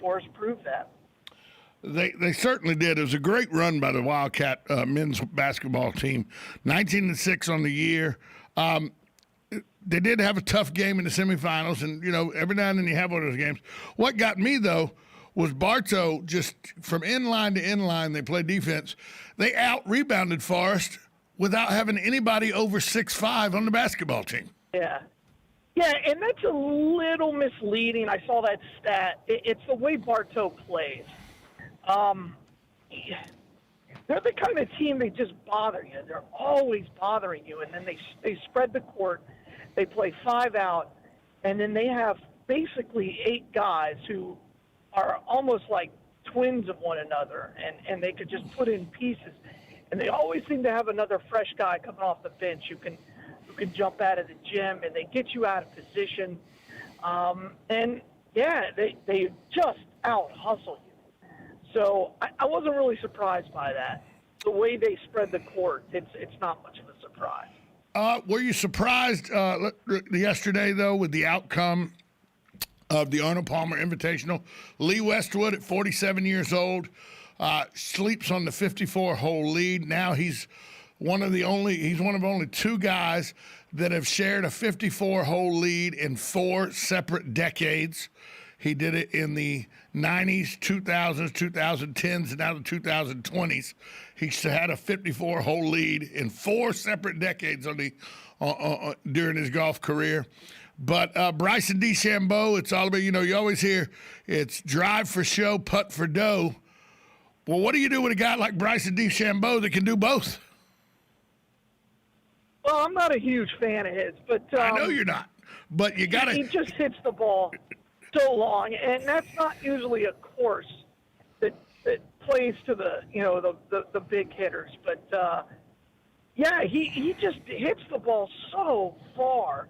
Forest proved that. They certainly did. It was a great run by the Wildcat men's basketball team. 19-6 on the year. They did have a tough game in the semifinals, and, every now and then you have one of those games. What got me, though, was Bartow just from inline to inline, they played defense. They out-rebounded Forest without having anybody over 6'5" on the basketball team. Yeah. Yeah, and that's a little misleading. I saw that stat. It's the way Bartow plays. They're the kind of team they just bother you. They're always bothering you, and then they spread the court. They play 5 out, and then they have basically 8 guys who are almost like twins of one another, and they could just put in pieces. And they always seem to have another fresh guy coming off the bench who can jump out of the gym, and they get you out of position. And, yeah, they just out-hustle you. So I wasn't really surprised by that. The way they spread the court, it's not much of a surprise. Were you surprised yesterday, though, with the outcome of the Arnold Palmer Invitational? Lee Westwood, at 47 years old, sleeps on the 54-hole lead. Now he's one of only 2 guys that have shared a 54-hole lead in 4 separate decades. He did it in the 90s, 2000s, 2010s, and now the 2020s. He had a 54-hole lead in 4 separate decades during his golf career. But Bryson DeChambeau, it's all about, you always hear it's drive for show, putt for dough. Well, what do you do with a guy like Bryson DeChambeau that can do both? Well, I'm not a huge fan of his, but I know you're not. But you got to. He just hits the ball so long, and that's not usually a course that plays to the big hitters. But yeah, he just hits the ball so far.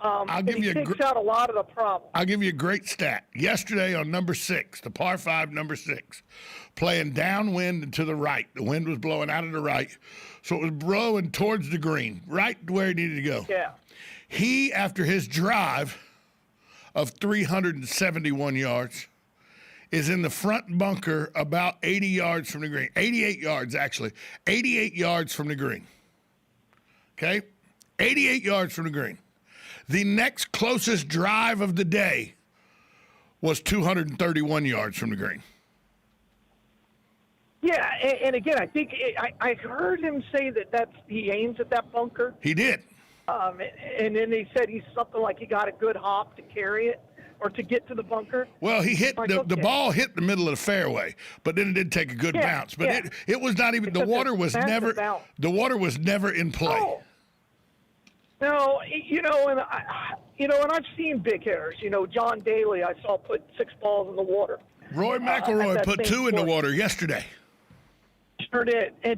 I'll give you takes out a lot of the problems. I'll give you a great stat. Yesterday on number 6, the par 5 number 6, playing downwind and to the right. The wind was blowing out of the right, so it was blowing towards the green, right where he needed to go. Yeah. He, after his drive of 371 yards, is in the front bunker about 80 yards from the green. 88 yards, actually. 88 yards from the green. Okay? 88 yards from the green. The next closest drive of the day was 231 yards from the green. Yeah, and again, I think I heard him say he aims at that bunker. He did. And then he said he's something like he got a good hop to carry it or to get to the bunker. Well, he hit the ball hit the middle of the fairway, but then it did take a good bounce. But it was not even the water was never in play. Oh. No, and I've seen big hitters. John Daly, I saw put 6 balls in the water. Roy McIlroy put 2 in the water yesterday. Sure did. And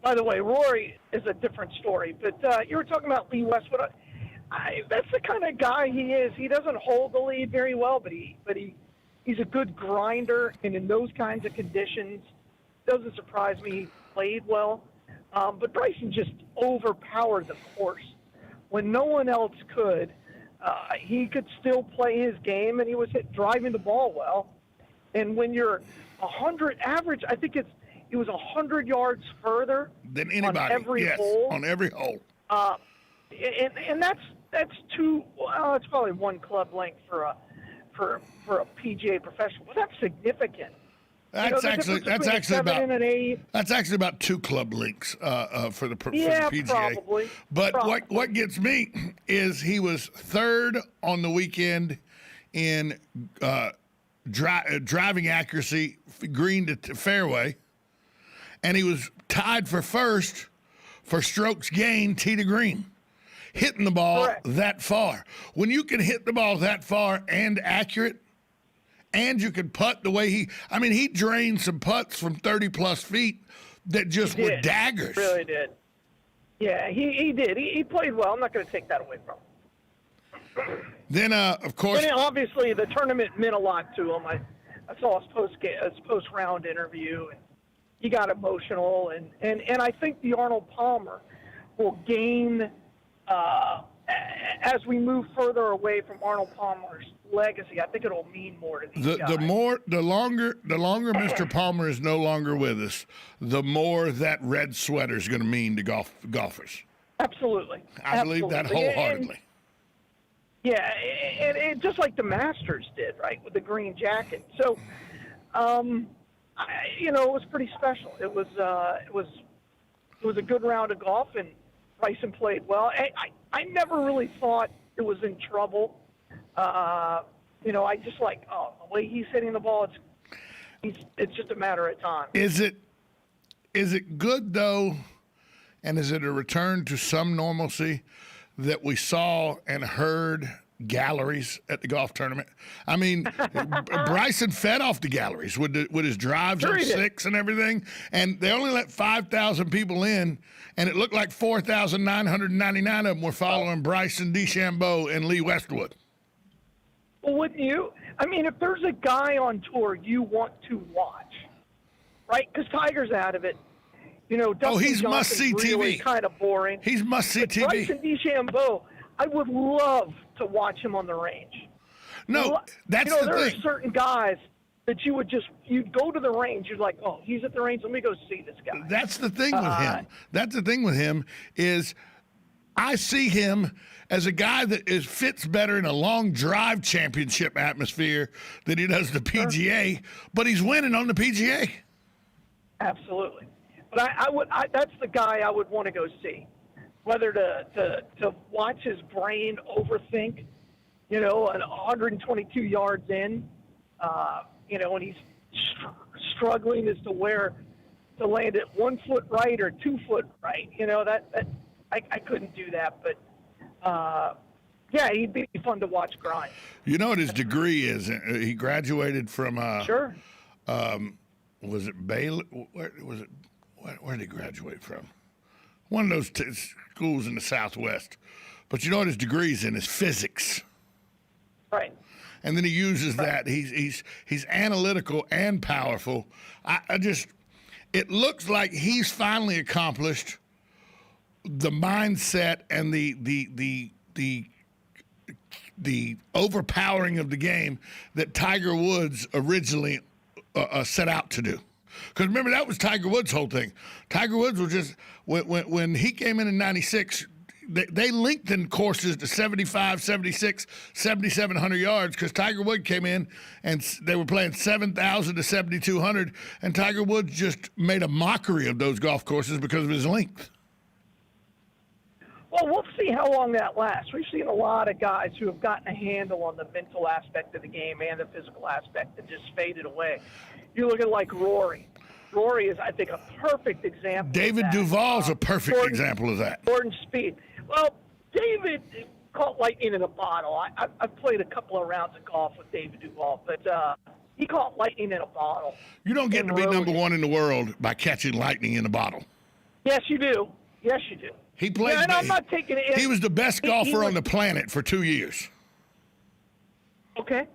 by the way, Rory is a different story. But you were talking about Lee Westwood. That's the kind of guy he is. He doesn't hold the lead very well, but he's a good grinder, and in those kinds of conditions, doesn't surprise me. He played well, but Bryson just overpowered the course. When no one else could, he could still play his game, and he was driving the ball well. And when you're 100 average, I think it was 100 yards further than anybody on every hole. On every hole. And that's 2. Well, it's probably 1 club length for a PGA professional. Well, that's significant. That's actually about 2 club links for the PGA. Probably. But what gets me is he was 3rd on the weekend in driving accuracy, green to fairway, and he was tied for 1st for strokes gained tee to green. Hitting the ball that far. When you can hit the ball that far and accurate, and you can putt the way he drained some putts from 30-plus feet that just were daggers. He really did. Yeah, he did. He played well. I'm not going to take that away from him. Then, of course... And obviously, the tournament meant a lot to him. I saw his post-round interview, and he got emotional. And I think the Arnold Palmer will gain... as we move further away from Arnold Palmer's legacy, I think it'll mean more to these The guys. the longer Mr. Palmer is no longer with us, the more that red sweater is going to mean to golfers. Absolutely. I believe that wholeheartedly. And just like the Masters did, right, with the green jacket. So, it was pretty special. It was a good round of golf, and Bryson played well. I never really thought it was in trouble. I just the way he's hitting the ball. It's just a matter of time. Is it good though, and is it a return to some normalcy that we saw and heard galleries at the golf tournament? I mean, Bryson fed off the galleries with his drives on 6 and everything, and they only let 5,000 people in, and it looked like 4,999 of them were following Bryson DeChambeau and Lee Westwood. Well, wouldn't you? I mean, if there's a guy on tour you want to watch, right? Because Tiger's out of it. Dustin he's Johnson's must-see really TV. Kind of boring. He's must-see TV. Bryson DeChambeau, I would love to watch him on the range. No, that's the there thing. are certain guys that you'd go to the range, you're like, oh, he's at the range, let me go see this guy. That's the thing with him. That's the thing with him is I see him as a guy that fits better in a long drive championship atmosphere than he does the PGA, but he's winning on the PGA. Absolutely. But that's the guy I would want to go see. Whether to watch his brain overthink, at 122 yards in, and he's struggling as to where to land it 1 foot right or 2 foot right. I couldn't do that, but he'd be fun to watch grind. You know what his degree is? He graduated from Sure. Was it Baylor? Where did he graduate from? One of those schools in the Southwest. But you know what his degree's in? Is physics. Right. And then he uses that. He's analytical and powerful. It looks like he's finally accomplished the mindset and the overpowering of the game that Tiger Woods originally set out to do. Because remember, that was Tiger Woods' whole thing. Tiger Woods was just, when he came in 96, they lengthened courses to 75, 76, 7,700 yards because Tiger Woods came in and they were playing 7,000 to 7,200, and Tiger Woods just made a mockery of those golf courses because of his length. Well, we'll see how long that lasts. We've seen a lot of guys who have gotten a handle on the mental aspect of the game and the physical aspect that just faded away. You look at like Rory. Rory is, I think, a perfect example. David Duval's a perfect example of that. Jordan Spieth. Well, David caught lightning in a bottle. I've played a couple of rounds of golf with David Duval, but he caught lightning in a bottle. You don't get to be number one in the world by catching lightning in a bottle. Yes, you do. Yes, you do. He played. And I'm not taking it. He was the best golfer on the planet for 2 years. Okay.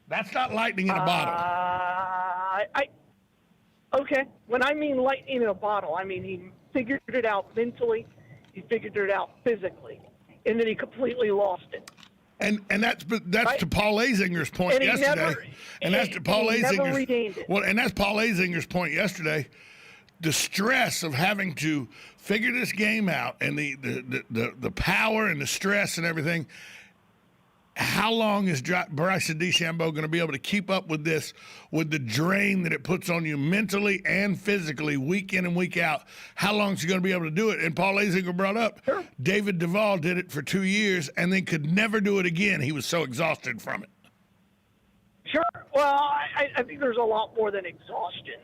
That's not lightning in a bottle. Okay. When I mean lightning in a bottle, I mean he figured it out mentally, he figured it out physically, and then he completely lost it. And that's right? To Paul Azinger's point yesterday. That's Paul Azinger's point yesterday. The stress of having to figure this game out and the power and the stress and everything. How long is Bryson DeChambeau going to be able to keep up with this, with the drain that it puts on you mentally and physically week in and week out? How long is he going to be able to do it? And Paul Azinger brought up, sure, David Duval did it for 2 years and then could never do it again. He was so exhausted from it. Sure. Well, I think there's a lot more than exhaustion.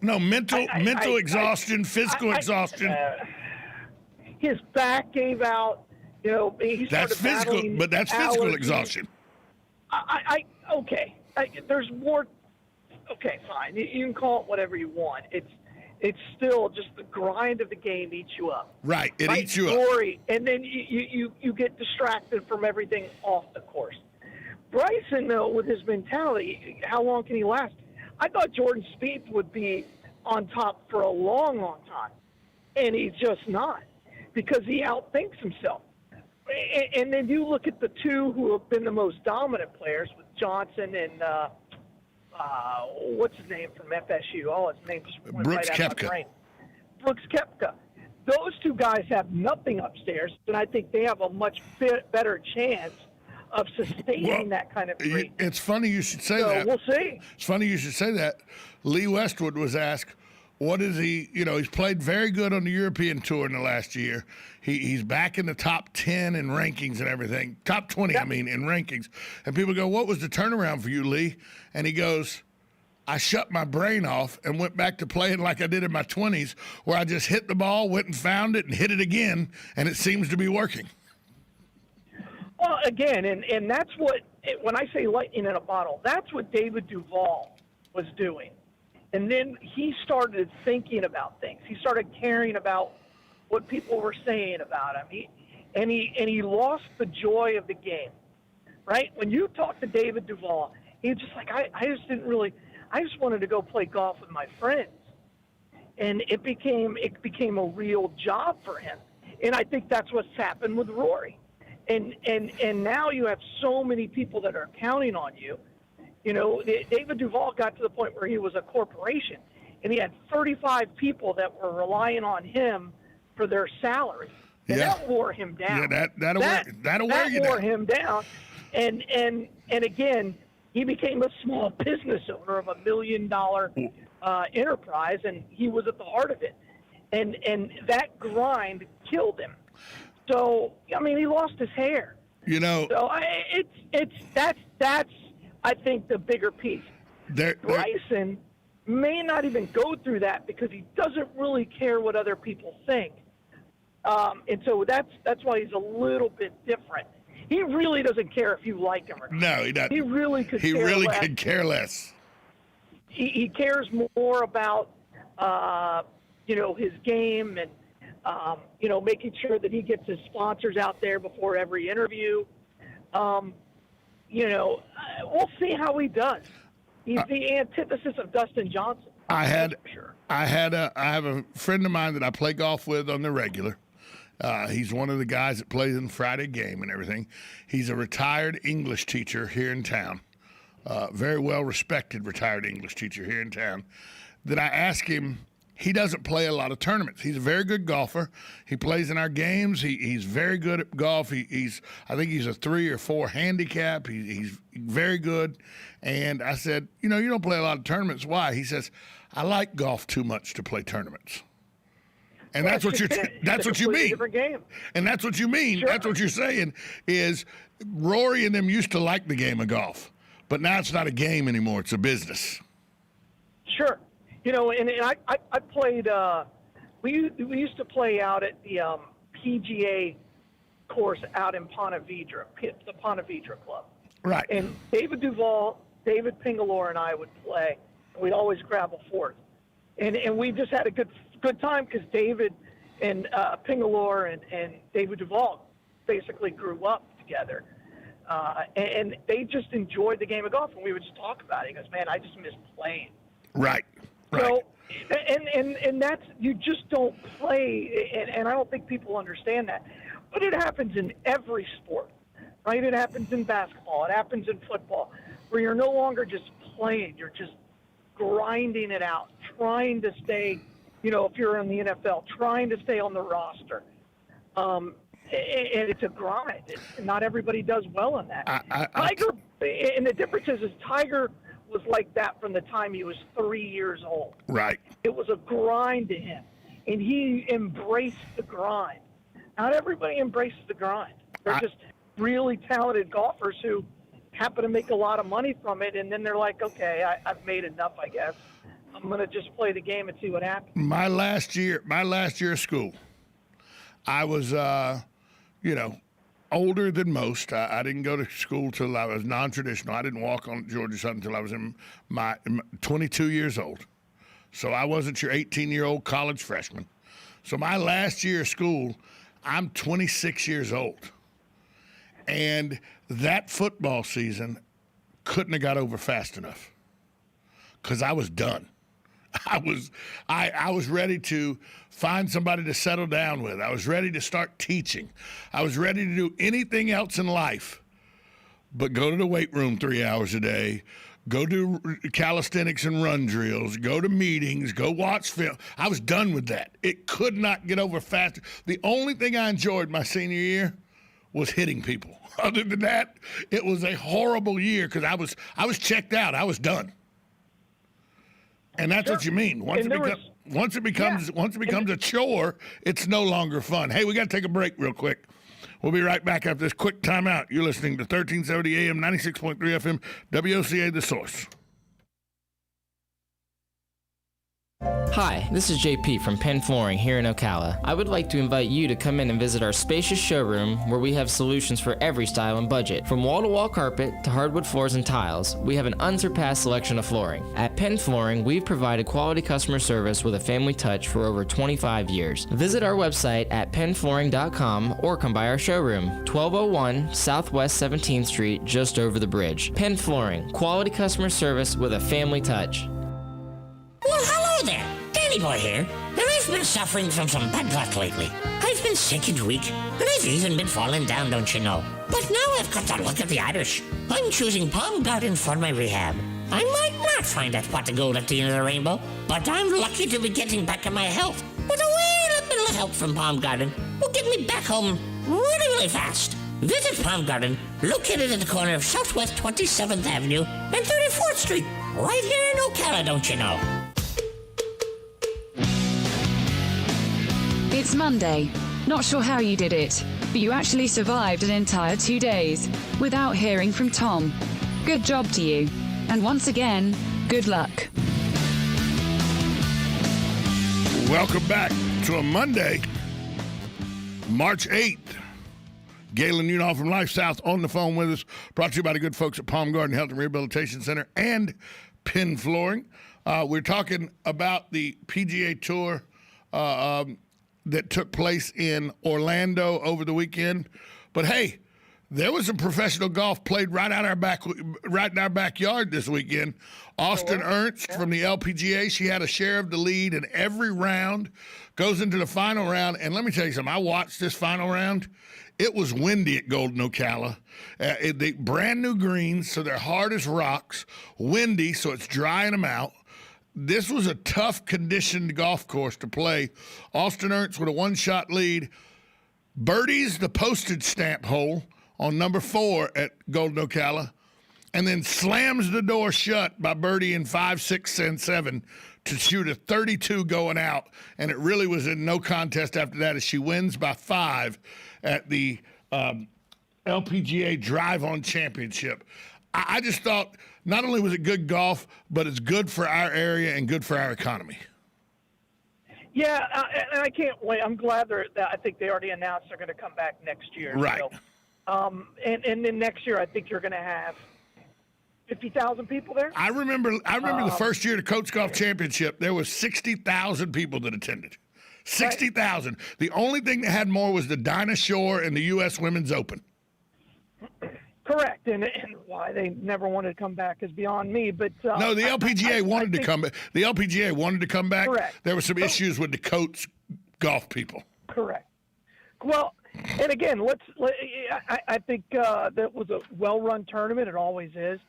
No, mental exhaustion, physical exhaustion. His back gave out. That's physical, but that's physical exhaustion. Okay. There's more. Okay, fine. You can call it whatever you want. It's still just the grind of the game eats you up. Right, it eats you up. And then you get distracted from everything off the course. Bryson, though, with his mentality, how long can he last? I thought Jordan Spieth would be on top for a long, long time, and he's just not because he outthinks himself. And then you look at the two who have been the most dominant players with Johnson and what's his name from FSU? Oh, his name just went Brooks right out of my Koepka. brain. Brooks Koepka. Those two guys have nothing upstairs, and I think they have a much better chance of sustaining that kind of greatness. It's funny you should say So that. we'll see. It's funny you should say that. Lee Westwood was asked, what is he, he's played very good on the European tour in the last year. He's back in the top 10 in rankings and everything. Top 20, I mean, in rankings. And people go, what was the turnaround for you, Lee? And he goes, I shut my brain off and went back to playing like I did in my 20s, where I just hit the ball, went and found it, and hit it again, and it seems to be working. Well, again, and that's what, when I say lightning in a bottle, that's what David Duval was doing. And then he started thinking about things. He started caring about what people were saying about him. He lost the joy of the game, right? When you talk to David Duval, he was just like, I just wanted to go play golf with my friends. And it became a real job for him. And I think that's what's happened with Rory. And now you have so many people that are counting on you. David Duval got to the point where he was a corporation, and he had 35 people that were relying on him for their salary. And that wore him down. Yeah, that'll wear you down. That wore him down. And again, he became a small business owner of $1 million enterprise, and he was at the heart of it. And that grind killed him. So, I mean, he lost his hair. So that's I think the bigger piece. Bryson may not even go through that because he doesn't really care what other people think. And so that's why he's a little bit different. He really doesn't care if you like him or not. No, he doesn't. He really could He care really less. could care less. He cares more about, his game and, making sure that he gets his sponsors out there before every interview. We'll see how he does. He's the antithesis of Dustin Johnson. I have Sure. a friend of mine that I play golf with on the regular. He's one of the guys that plays in the Friday game and everything. He's a retired English teacher here in town. Very well respected retired English teacher here in town. That I asked him, he doesn't play a lot of tournaments. He's a very good golfer. He plays in our games. He's very good at golf. I think he's a 3 or 4 handicap. He's very good. And I said, you don't play a lot of tournaments. Why? He says, I like golf too much to play tournaments. And that's what you mean. Different game. And that's what you mean. Sure. That's what you're saying is Rory and them used to like the game of golf, but now it's not a game anymore. It's a business. Sure. And I played, we used to play out at the PGA course out in Ponte Vedra, the Ponte Vedra Club. Right. And David Duval, David Pingalore, and I would play. And we'd always grab a fourth. And we just had a good time because David and Pingalore and David Duval basically grew up together. And they just enjoyed the game of golf. And we would just talk about it. He goes, man, I just miss playing. Right. So, and that's, you just don't play, and I don't think people understand that. But it happens in every sport, right? It happens in basketball. It happens in football, where you're no longer just playing. You're just grinding it out, trying to stay, if you're in the NFL, trying to stay on the roster. And it's a grind. Not everybody does well in that. Tiger, and the difference is Tiger was like that from the time he was 3 years old. Right. It was a grind to him, and he embraced the grind. Not everybody embraces the grind. They're just really talented golfers who happen to make a lot of money from it, and then they're like, okay, I've made enough, I guess. I'm going to just play the game and see what happens. My last year of school, I was, older than most. I didn't go to school till I was non-traditional. I didn't walk on Georgia Southern until I was in my 22 years old. So I wasn't your 18-year-old college freshman. So my last year of school, I'm 26 years old. And that football season couldn't have got over fast enough because I was done. I was ready to find somebody to settle down with. I was ready to start teaching. I was ready to do anything else in life but go to the weight room 3 hours a day, go do calisthenics and run drills, go to meetings, go watch film. I was done with that. It could not get over faster. The only thing I enjoyed my senior year was hitting people. Other than that, it was a horrible year because I was checked out. I was done. And that's what you mean. Once it becomes a chore, it's no longer fun. Hey, we got to take a break real quick. We'll be right back after this quick timeout. You're listening to 1370 AM, 96.3 FM, WOCA, The Source. Hi, this is JP from Penn Flooring here in Ocala. I would like to invite you to come in and visit our spacious showroom where we have solutions for every style and budget. From wall-to-wall carpet to hardwood floors and tiles, we have an unsurpassed selection of flooring. At Penn Flooring, we've provided quality customer service with a family touch for over 25 years. Visit our website at pennflooring.com or come by our showroom, 1201 Southwest 17th Street, just over the bridge. Penn Flooring, quality customer service with a family touch. Well, hello there. Danny Boy here. Now, I've been suffering from some bad luck lately. I've been sick and weak, and I've even been falling down, don't you know? But now I've got the luck of the Irish. I'm choosing Palm Garden for my rehab. I might not find that pot of gold at the end of the rainbow, but I'm lucky to be getting back to my health. With a little help from Palm Garden will get me back home really fast. Visit Palm Garden, located at the corner of Southwest 27th Avenue and 34th Street, right here in Ocala, don't you know? It's Monday. Not sure how you did it, but you actually survived an entire 2 days without hearing from Tom. Good job to you. And once again, good luck. Welcome back to a Monday, March 8th. Galen Unall from Life South on the phone with us, brought to you by the good folks at Palm Garden Health and Rehabilitation Center and Penn Flooring. We're talking about the PGA Tour that took place in Orlando over the weekend. But hey, there was some professional golf played right in our backyard this weekend. Austin Ernst from the LPGA, she had a share of the lead in every round, goes into the final round. And let me tell you something, I watched this final round. It was windy at Golden Ocala. They brand new greens, so they're hard as rocks. Windy, so it's drying them out. This was a tough conditioned golf course to play. Austin Ernst with a one-shot lead. Birdies the postage stamp hole on number 4 at Golden Ocala, and then slams the door shut by birdie in 5, 6, and 7 to shoot a 32 going out. And it really was in no contest after that as she wins by 5 at the LPGA Drive-On Championship. I just thought not only was it good golf, but it's good for our area and good for our economy. Yeah, and I can't wait. I'm glad I think they already announced they're going to come back next year. Right. So, and then next year I think you're going to have 50,000 people there. I remember the first year of the Coach Golf Championship, there was 60,000 people that attended. 60,000. Right. The only thing that had more was the Dinah Shore and the U.S. Women's Open. Correct, and why they never wanted to come back is beyond me. But no, the LPGA wanted to come back. The LPGA wanted to come back. Correct. There were some issues with the Coach Golf people. Correct. Well, and again, I think that was a well-run tournament. It always is.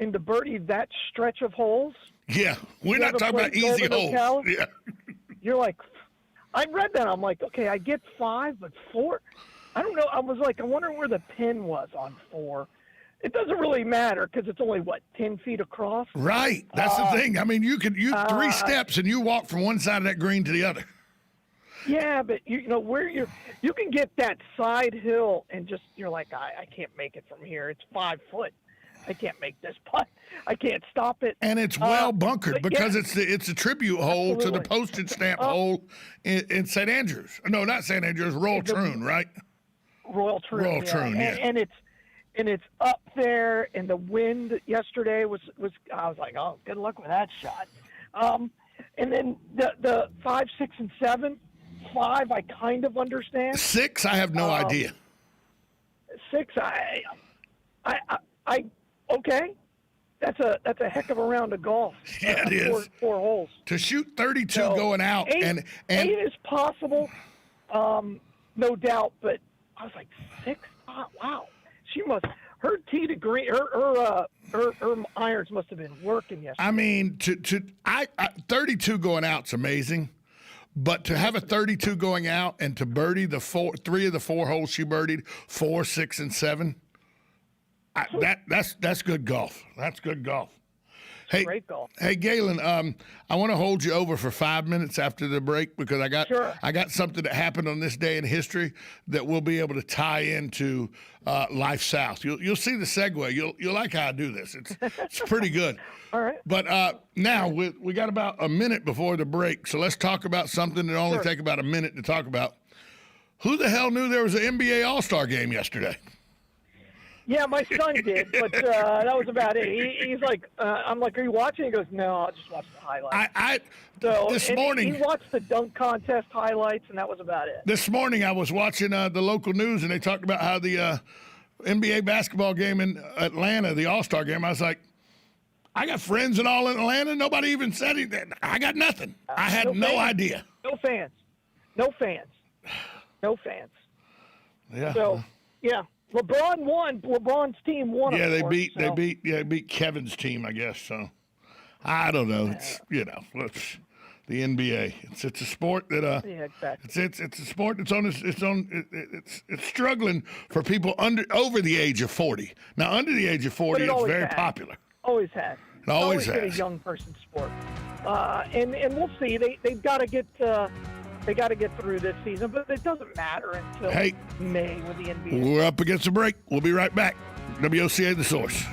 And to birdie that stretch of holes. Yeah, we're not talking about easy holes. Yeah. You're like, I read that. I'm like, okay, I get 5, but 4. I don't know. I was like, I wonder where the pin was on 4. It doesn't really matter because it's only, 10 feet across? Right. That's the thing. I mean, you 3 steps and you walk from one side of that green to the other. Yeah, but you know where you can get that side hill and just you're like, I can't make it from here. It's 5 foot. I can't make this putt. I can't stop it. And it's well bunkered because it's a tribute hole to the postage stamp hole in St. Andrews. No, not St. Andrews, Royal Troon, right? Royal Troon, yeah. And it's up there, and the wind yesterday was I was like, oh, good luck with that shot. And then the 5, 6, and 7, 5 I kind of understand. 6 I have no idea. 6 I okay. that's a heck of a round of golf. Yeah, it is. Four holes. To shoot 32 going out, eight is possible, no doubt. But I was like 6. Wow, her tee to green, her irons must have been working yesterday. I mean, 32 going out's amazing, but to have a 32 going out and to birdie 3 of the 4 holes she birdied, 4, 6, and 7. That's good golf. That's good golf. Hey, great golf. Hey, Galen, I want to hold you over for 5 minutes after the break because I got something that happened on this day in history that we'll be able to tie into Life South. You'll see the segue. You'll like how I do this. It's pretty good. All right. But now we got about a minute before the break, so let's talk about something that only take about a minute to talk about. Who the hell knew there was an NBA All-Star game yesterday? Yeah, my son did, but that was about it. He's like, I'm like, are you watching? He goes, no, I'll just watch the highlights. This morning he watched the dunk contest highlights, and that was about it. This morning I was watching the local news, and they talked about how the NBA basketball game in Atlanta, the All-Star game. I was like, I got friends and all in Atlanta. Nobody even said anything. I got nothing. I had no idea. No fans. Yeah. So, yeah. LeBron won. LeBron's team won. Yeah, they beat Kevin's team, I guess. So I don't know. It's it's the NBA. It's a sport that yeah, exactly. It's a sport that's it's struggling for people over the age of 40. Now under the age of 40, it's very popular. Always has. It always has. Been a young person's sport. And we'll see. They've got to get. They got to get through this season, but it doesn't matter until May with the NBA. We're up against the break. We'll be right back. WOCA, The Source.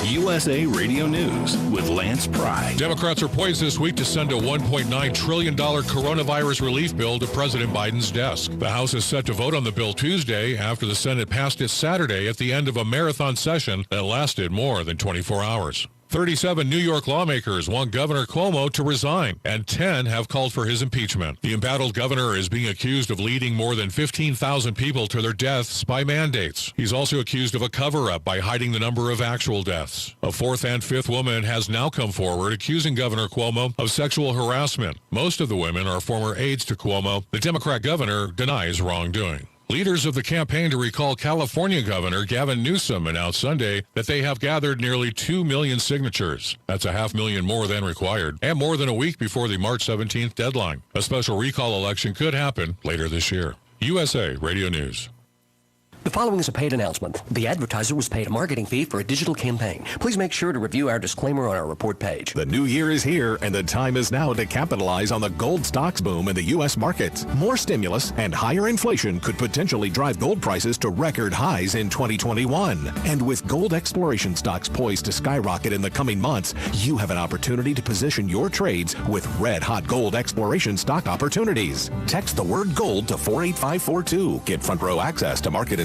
USA Radio News with Lance Pry. Democrats are poised this week to send a $1.9 trillion coronavirus relief bill to President Biden's desk. The House is set to vote on the bill Tuesday after the Senate passed it Saturday at the end of a marathon session that lasted more than 24 hours. 37 New York lawmakers want Governor Cuomo to resign, and 10 have called for his impeachment. The embattled governor is being accused of leading more than 15,000 people to their deaths by mandates. He's also accused of a cover-up by hiding the number of actual deaths. A 4th and 5th woman has now come forward accusing Governor Cuomo of sexual harassment. Most of the women are former aides to Cuomo. The Democrat governor denies wrongdoing. Leaders of the campaign to recall California Governor Gavin Newsom announced Sunday that they have gathered nearly 2 million signatures. That's 500,000 more than required, and more than a week before the March 17th deadline. A special recall election could happen later this year. USA Radio News. The following is a paid announcement. The advertiser was paid a marketing fee for a digital campaign. Please make sure to review our disclaimer on our report page. The new year is here, and the time is now to capitalize on the gold stocks boom in the U.S. markets. More stimulus and higher inflation could potentially drive gold prices to record highs in 2021. And with gold exploration stocks poised to skyrocket in the coming months, you have an opportunity to position your trades with red-hot gold exploration stock opportunities. Text the word gold to 48542. Get front row access to market